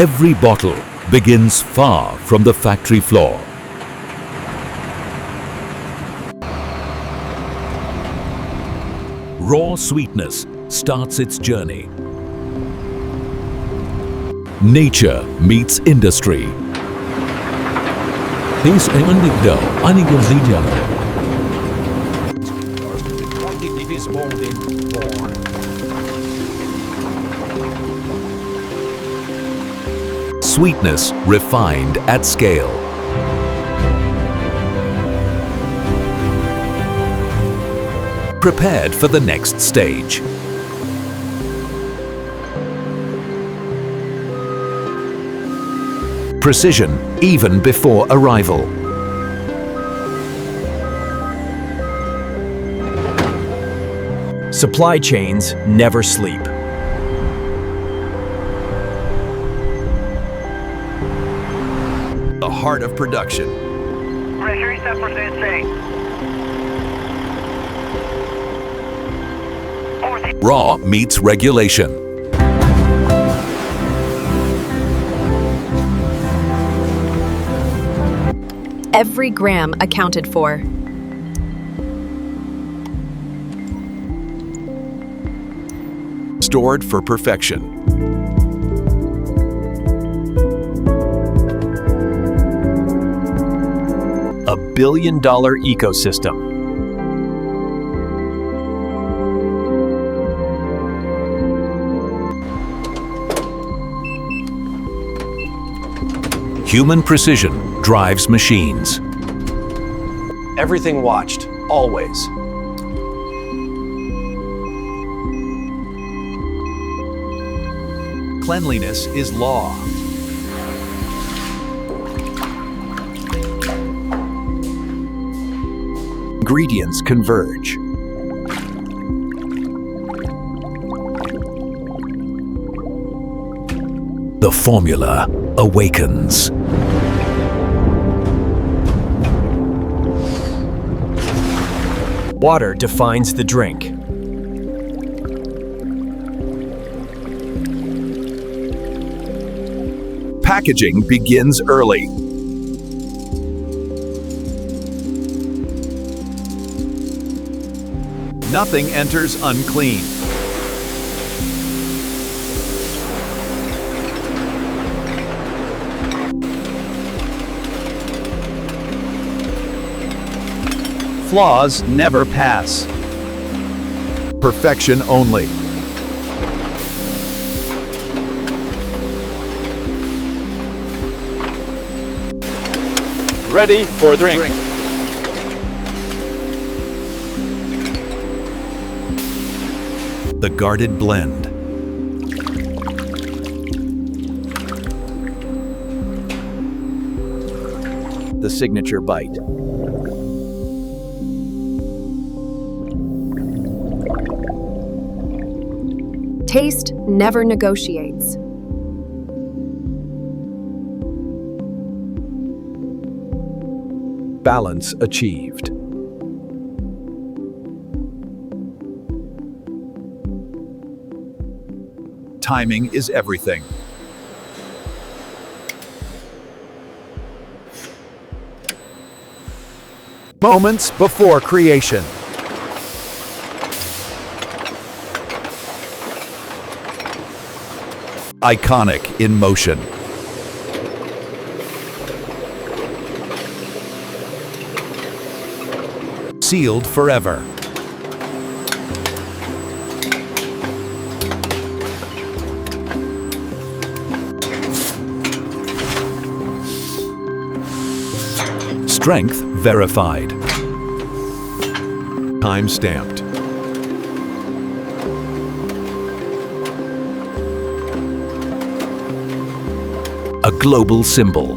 Every bottle begins far from the factory floor. Raw sweetness starts its journey. Nature meets industry. Sweetness refined at scale. Prepared for the next stage. Precision even before arrival. Supply chains never sleep. The heart of production. Pressure is 10% safe. Raw meets regulation. Every gram accounted for. Stored for perfection. A billion-dollar ecosystem. Human precision drives machines. Everything watched, always. Cleanliness is law. Ingredients converge. The formula awakens. Water defines the drink. Packaging begins early. Nothing enters unclean. Flaws never pass. Perfection only. Ready for drink. The guarded blend. The signature bite. Taste never negotiates. Balance achieved. Timing is everything. Moments before creation. Iconic in motion. Sealed forever. Strength verified. Time stamped. A global symbol.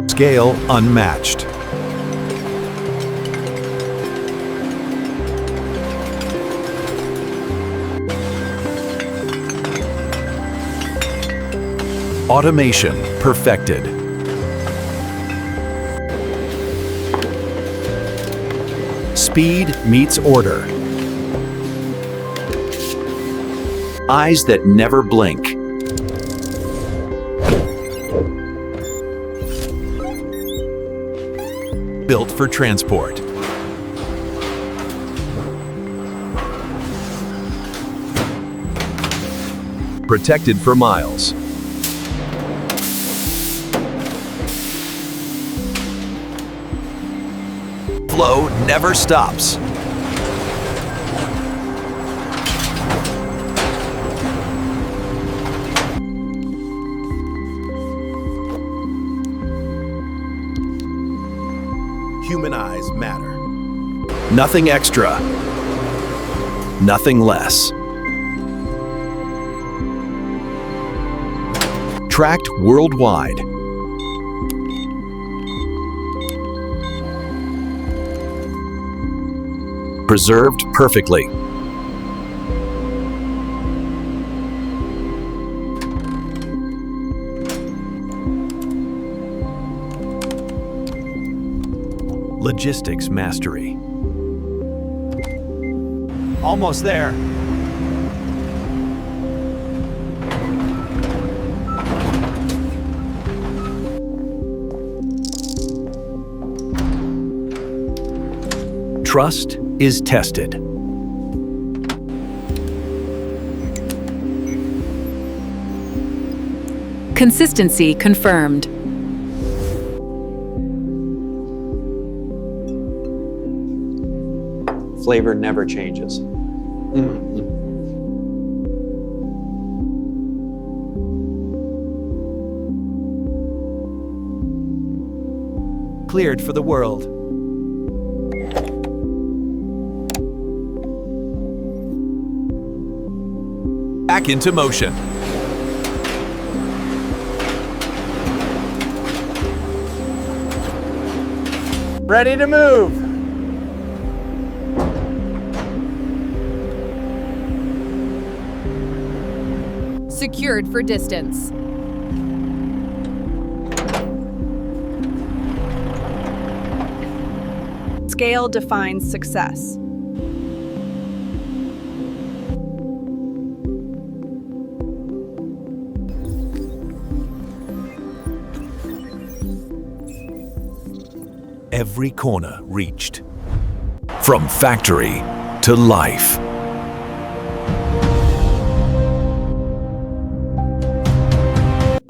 Scale unmatched. Automation perfected. Speed meets order. Eyes that never blink. Built for transport. Protected for miles. Flow never stops. Human eyes matter. Nothing extra. Nothing less. Tracked worldwide. Preserved perfectly. Logistics mastery. Almost there. Trust is tested. Consistency confirmed. Flavor never changes. Cleared for the world. Back into motion. Ready to move. Secured for distance. Scale defines success. Every corner reached. From factory to life.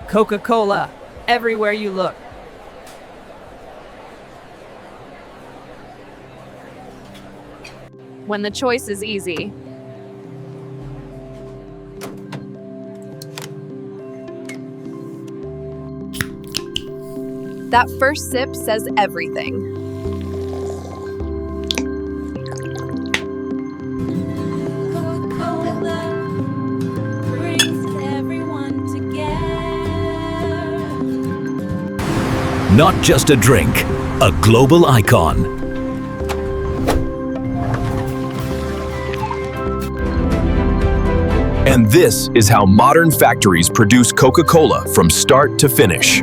Coca-Cola, everywhere you look. When the choice is easy. That first sip says everything. Coca-Cola brings everyone together. Not just a drink, a global icon. And this is how modern factories produce Coca-Cola from start to finish.